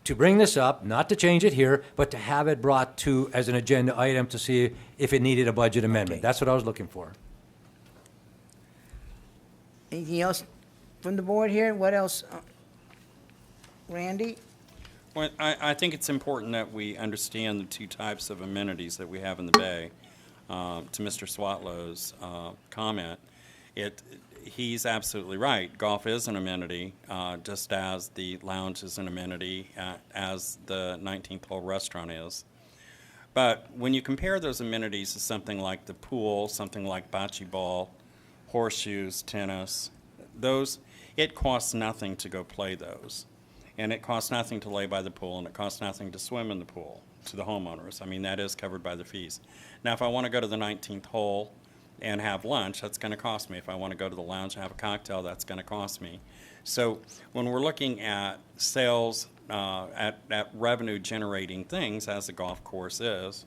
[SPEAKER 8] to bring this up, not to change it here, but to have it brought to, as an agenda item to see if it needed a budget amendment.
[SPEAKER 2] Okay.
[SPEAKER 8] That's what I was looking for.
[SPEAKER 2] Anything else from the board here? What else? Randy?
[SPEAKER 10] Well, I think it's important that we understand the 2 types of amenities that we have in the Bay. To Mr. Swatlow's comment, he's absolutely right. Golf is an amenity, just as the lounge is an amenity, as the 19th hole restaurant is. But when you compare those amenities to something like the pool, something like bocce ball, horseshoes, tennis, it costs nothing to go play those. And it costs nothing to lay by the pool, and it costs nothing to swim in the pool to the homeowners. I mean, that is covered by the fees. Now, if I want to go to the 19th hole and have lunch, that's going to cost me. If I want to go to the lounge and have a cocktail, that's going to cost me. So when we're looking at sales, at revenue-generating things, as the golf course is,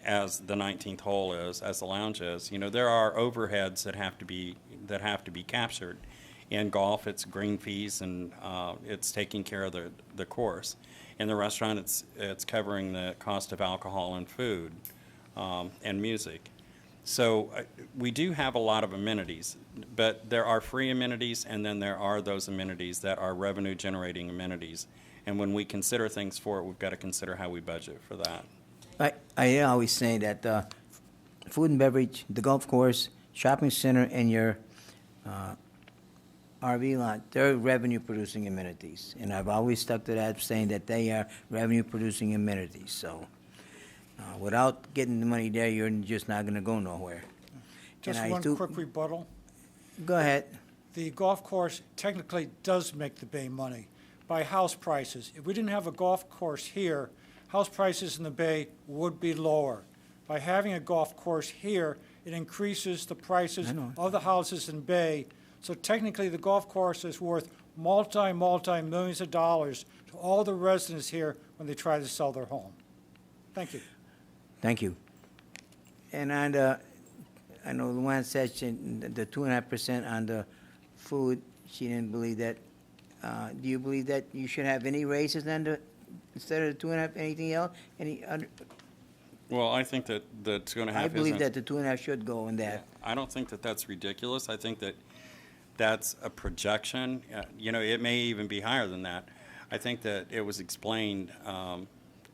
[SPEAKER 10] as the 19th hole is, as the lounge is, there are overheads that have to be captured. In golf, it's green fees, and it's taking care of the course. In the restaurant, it's covering the cost of alcohol and food and music. So we do have a lot of amenities, but there are free amenities, and then there are those amenities that are revenue-generating amenities. And when we consider things for it, we've got to consider how we budget for that.
[SPEAKER 2] I always say that food and beverage, the golf course, shopping center, and your RV lot, they're revenue-producing amenities. And I've always stuck to that, saying that they are revenue-producing amenities. So without getting the money there, you're just not going to go nowhere.
[SPEAKER 6] Just
[SPEAKER 2] And I
[SPEAKER 6] one
[SPEAKER 2] do-
[SPEAKER 6] quick rebuttal.
[SPEAKER 2] Go ahead.
[SPEAKER 6] The golf course technically does make the Bay money by house prices. If we didn't have a golf course here, house prices in the Bay would be lower. By having a golf course here, it increases the prices
[SPEAKER 2] I know.
[SPEAKER 6] of the houses in Bay. So technically, the golf course is worth multi-millions of dollars to all the residents here when they try to sell their home. Thank you.
[SPEAKER 2] Thank you. And on the, I know Luann said the 2.5% on the food, she didn't believe that. Do you believe that you should have any raises then instead of the 2.5, anything else? Any other?
[SPEAKER 10] Well, I think that the 2.5
[SPEAKER 2] I believe
[SPEAKER 10] isn't-
[SPEAKER 2] that the 2.5 should go in that.
[SPEAKER 10] I don't think that that's ridiculous. I think that that's a projection. It may even be higher than that. I think that it was explained a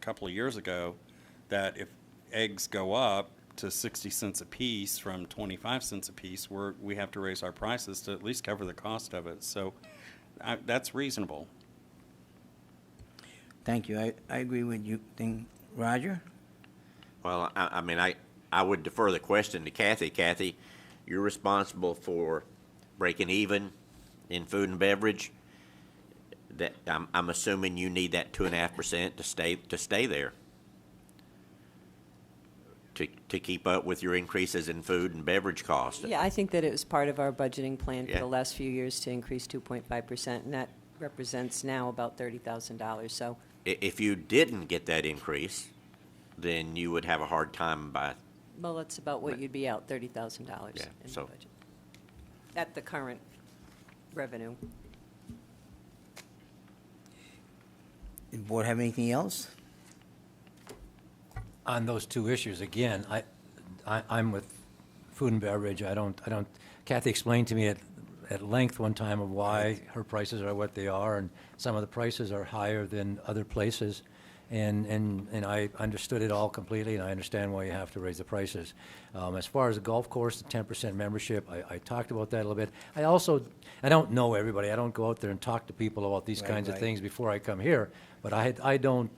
[SPEAKER 10] couple of years ago that if eggs go up to 60 cents a piece from 25 cents a piece, we have to raise our prices to at least cover the cost of it. So that's reasonable.
[SPEAKER 2] Thank you. I agree with you. Roger?
[SPEAKER 3] Well, I mean, I would defer the question to Kathy. Kathy, you're responsible for breaking even in food and beverage. That I'm assuming you need that 2.5% to stay there. To keep up with your increases in food and beverage costs.
[SPEAKER 1] Yeah, I think that it was part of our budgeting plan for
[SPEAKER 3] Yeah.
[SPEAKER 1] the last few years to increase 2.5%, and that represents now about $30,000. So
[SPEAKER 3] If you didn't get that increase, then you would have a hard time
[SPEAKER 1] Well, that's about what you'd be out, $30,000
[SPEAKER 3] Yeah,
[SPEAKER 1] in the
[SPEAKER 3] so-
[SPEAKER 1] budget. At the current revenue.
[SPEAKER 2] The board have anything else?
[SPEAKER 8] On those two issues, again, I'm with food and beverage. I don't, Kathy explained to me at length one time of why her prices are what they are, and some of the prices are higher than other places. And I understood it all completely, and I understand why you have to raise the prices. As far as the golf course, the 10% membership, I talked about that a little bit. I don't know everybody. I don't go out there and talk to people about these
[SPEAKER 2] Right,
[SPEAKER 8] kinds of
[SPEAKER 2] right.
[SPEAKER 8] things before I come here, but I don't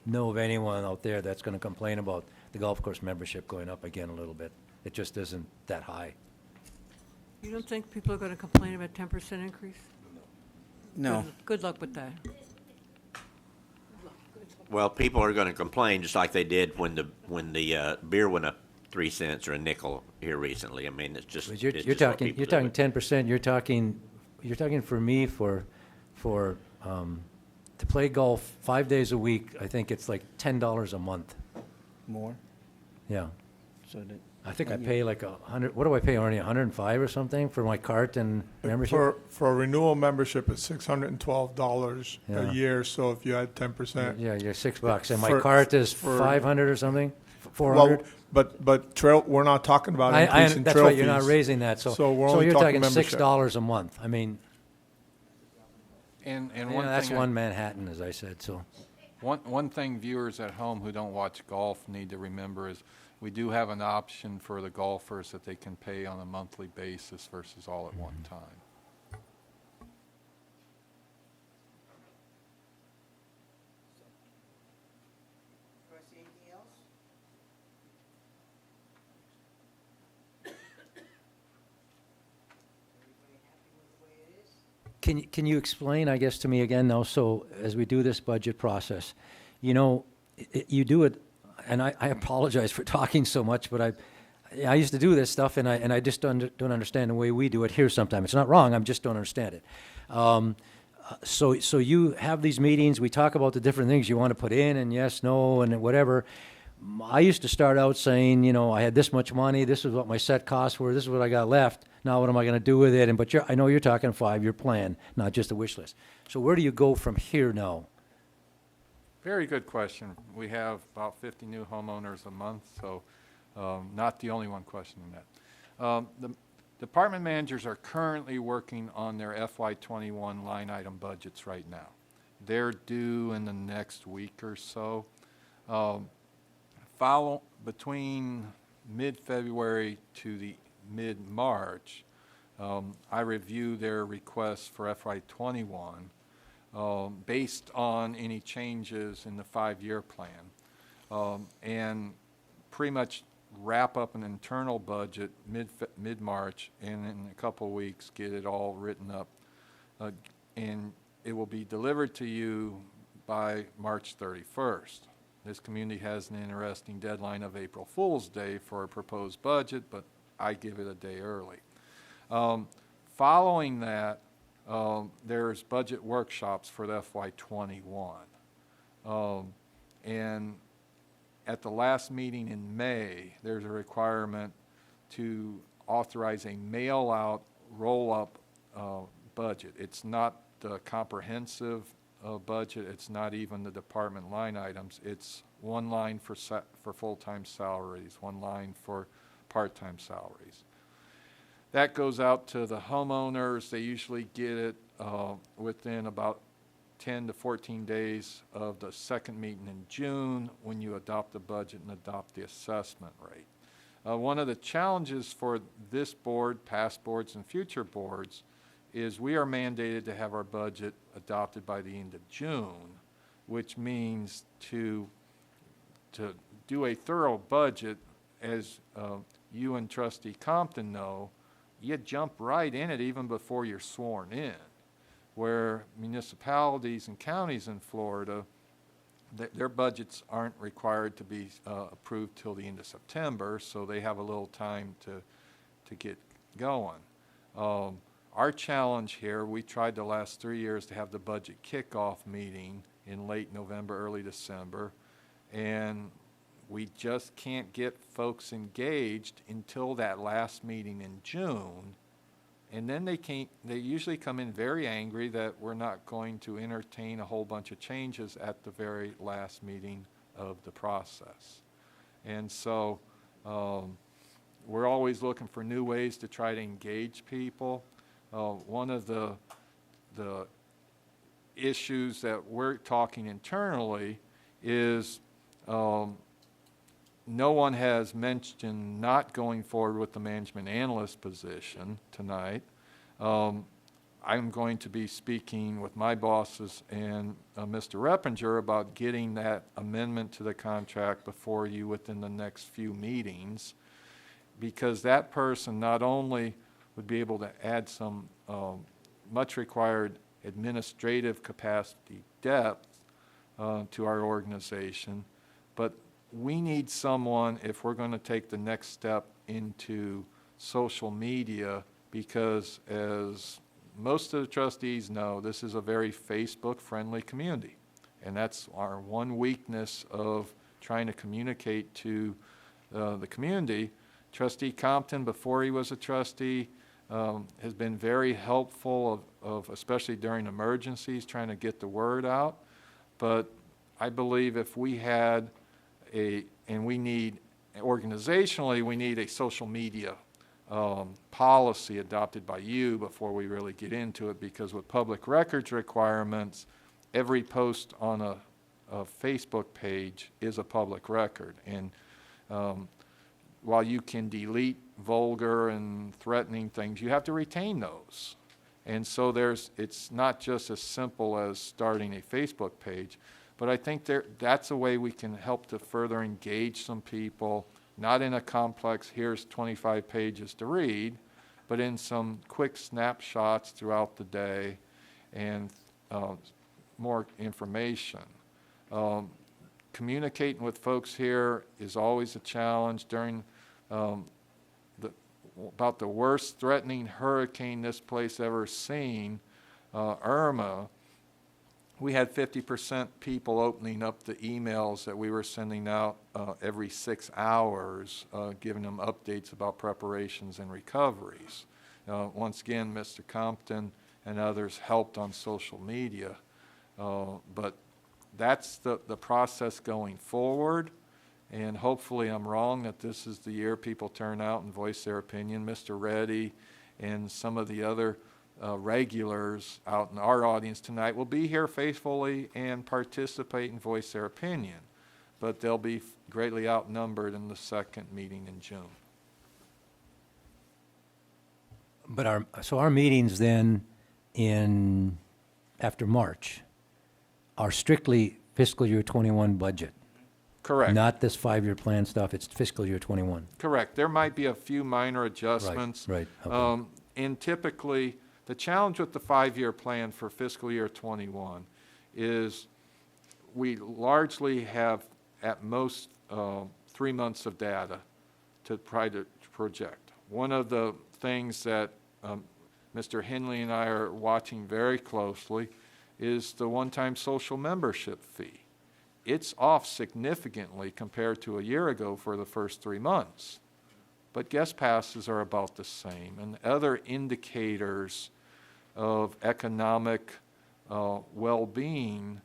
[SPEAKER 8] know of anyone out there that's going to complain about the golf course membership going up again a little bit. It just isn't that high.
[SPEAKER 11] You don't think people are going to complain about 10% increase?
[SPEAKER 2] No.
[SPEAKER 11] Good luck with that.
[SPEAKER 3] Well, people are going to complain just like they did when the beer went up 3 cents or a nickel here recently. I mean, it's just.
[SPEAKER 8] But you're
[SPEAKER 3] it's just what
[SPEAKER 8] talking
[SPEAKER 3] people do.
[SPEAKER 8] 10%. You're talking for me for to play golf 5 days a week. I think it's like $10 a month.
[SPEAKER 2] More?
[SPEAKER 8] Yeah,
[SPEAKER 2] So that,
[SPEAKER 8] I think I pay like $100. What do I pay, Ernie? 105 or something for my cart and membership.
[SPEAKER 5] For a renewal membership, it's $612
[SPEAKER 8] Yeah.
[SPEAKER 5] a year, so if you had 10%.
[SPEAKER 8] Yeah, you're $6, and my
[SPEAKER 5] For-
[SPEAKER 8] cart is
[SPEAKER 5] for-
[SPEAKER 8] 500 or something.
[SPEAKER 5] Well,
[SPEAKER 8] 400.
[SPEAKER 5] but trail, we're not talking about increasing
[SPEAKER 8] That's
[SPEAKER 5] trail
[SPEAKER 8] right. You're not
[SPEAKER 5] fees.
[SPEAKER 8] raising that. So
[SPEAKER 5] we're only
[SPEAKER 8] you're talking
[SPEAKER 5] membership.
[SPEAKER 8] $6 a month. I mean,
[SPEAKER 4] And
[SPEAKER 8] you
[SPEAKER 4] one
[SPEAKER 8] know, that's
[SPEAKER 4] thing,
[SPEAKER 8] one Manhattan, as I said. So.
[SPEAKER 4] one thing viewers at home who don't watch golf need to remember is we do have an option for the golfers that they can pay on a monthly basis versus all at one time.
[SPEAKER 8] Can you explain, I guess, to me again now, so as we do this budget process, you know, you do it, and I apologize for talking so much, but I used to do this stuff, and I just don't understand the way we do it here sometimes. It's not wrong, I just don't understand it. So you have these meetings, we talk about the different things you want to put in, and yes, no, and whatever. I used to start out saying, you know, I had this much money, this is what my set costs were, this is what I got left, now what am I going to do with it? But I know you're talking a 5-year plan, not just a wish list. So where do you go from here now?
[SPEAKER 4] Very good question. We have about 50 new homeowners a month, so not the only one questioning that. The department managers are currently working on their FY21 line item budgets right now. They're due in the next week or so. Between mid-February to the mid-March, I review their requests for FY21 based on any changes in the 5-year plan, and pretty much wrap up an internal budget mid-March, and in a couple of weeks get it all written up, and it will be delivered to you by March 31st. This community has an interesting deadline of April Fool's Day for a proposed budget, but I give it a day early. Following that, there's budget workshops for the FY21. And at the last meeting in May, there's a requirement to authorize a mail-out, roll-up budget. It's not the comprehensive budget. It's not even the department line items. It's one line for full-time salaries, one line for part-time salaries. That goes out to the homeowners. They usually get it within about 10 to 14 days of the second meeting in June when you adopt the budget and adopt the assessment rate. One of the challenges for this board, past boards, and future boards is we are mandated to have our budget adopted by the end of June, which means to do a thorough budget, as you and Trustee Compton know, you jump right in it even before you're sworn in, where municipalities and counties in Florida, their budgets aren't required to be approved till the end of September, so they have a little time to get going. Our challenge here, we tried the last 3 years to have the budget kickoff meeting in late November, early December, and We just can't get folks engaged until that last meeting in June. And then they usually come in very angry that we're not going to entertain a whole bunch of changes at the very last meeting of the process. And so we're always looking for new ways to try to engage people. One of the issues that we're talking internally is no one has mentioned not going forward with the management analyst position tonight. I'm going to be speaking with my bosses and Mr. Reppinger about getting that amendment to the contract before you within the next few meetings, because that person not only would be able to add some much required administrative capacity depth to our organization, but we need someone if we're going to take the next step into social media, because as most of the trustees know, this is a very Facebook-friendly community. And that's our one weakness of trying to communicate to the community. Trustee Compton, before he was a trustee, has been very helpful of especially during emergencies, trying to get the word out. But I believe if we had organizationally, we need a social media policy adopted by you before we really get into it, because with public records requirements, every post on a Facebook page is a public record. And while you can delete vulgar and threatening things, you have to retain those. And so it's not just as simple as starting a Facebook page, but I think that's a way we can help to further engage some people, not in a complex, here's 25 pages to read, but in some quick snapshots throughout the day and more information. Communicating with folks here is always a challenge. During about the worst threatening hurricane this place ever seen, Irma, we had 50% people opening up the emails that we were sending out every 6 hours, giving them updates about preparations and recoveries. Once again, Mr. Compton and others helped on social media, but that's the process going forward. And hopefully I'm wrong that this is the year people turn out and voice their opinion. Mr. Reddy and some of the other regulars out in our audience tonight will be here faithfully and participate and voice their opinion, but they'll be greatly outnumbered in the second meeting in June.
[SPEAKER 8] But our meetings then after March are strictly fiscal year 21 budget.
[SPEAKER 4] Correct.
[SPEAKER 8] Not this 5-year plan stuff, it's fiscal year 21.
[SPEAKER 4] Correct. There might be a few minor adjustments.
[SPEAKER 8] Right. Okay.
[SPEAKER 4] And typically, the challenge with the 5-year plan for fiscal year 21 is we largely have at most 3 months of data to try to project. One of the things that Mr. Henley and I are watching very closely is the one-time social membership fee. It's off significantly compared to a year ago for the first 3 months. But guest passes are about the same, and other indicators of economic well-being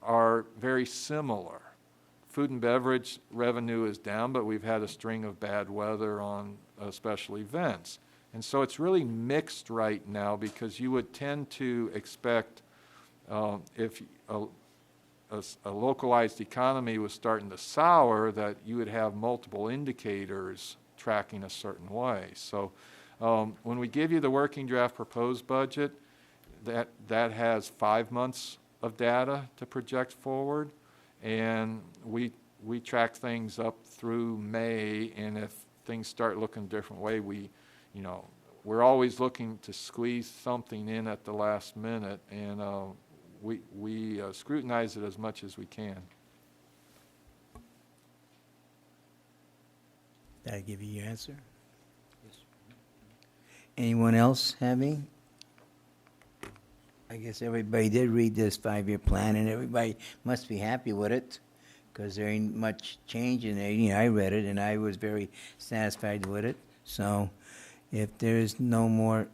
[SPEAKER 4] are very similar. Food and beverage revenue is down, but we've had a string of bad weather on special events. And so it's really mixed right now, because you would tend to expect if a localized economy was starting to sour, that you would have multiple indicators tracking a certain way. So when we give you the working draft proposed budget, that has 5 months of data to project forward, and we track things up through May, and if things start looking a different way, we're always looking to squeeze something in at the last minute, and we scrutinize it as much as we can.
[SPEAKER 2] Did I give you your answer? Yes. Anyone else having? I guess everybody did read this 5-year plan, and everybody must be happy with it. because there ain't much change in there. You know, I read it, and I was very satisfied with it. So if there's no more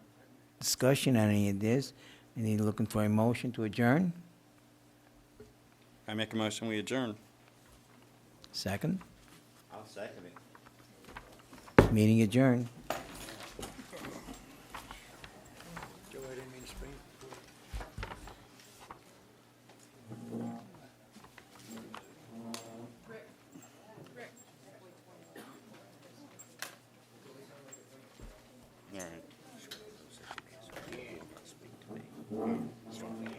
[SPEAKER 2] discussion on any of this, I need looking for a motion to adjourn.
[SPEAKER 10] I make a motion, we adjourn.
[SPEAKER 3] I'll
[SPEAKER 2] Second.
[SPEAKER 3] second it.
[SPEAKER 2] Meeting adjourned.
[SPEAKER 10] All right.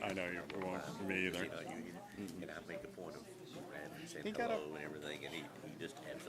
[SPEAKER 10] I know you won't, me either.
[SPEAKER 3] You know, and I make a point of saying
[SPEAKER 10] He got a-
[SPEAKER 3] hello and everything, and he just absolutely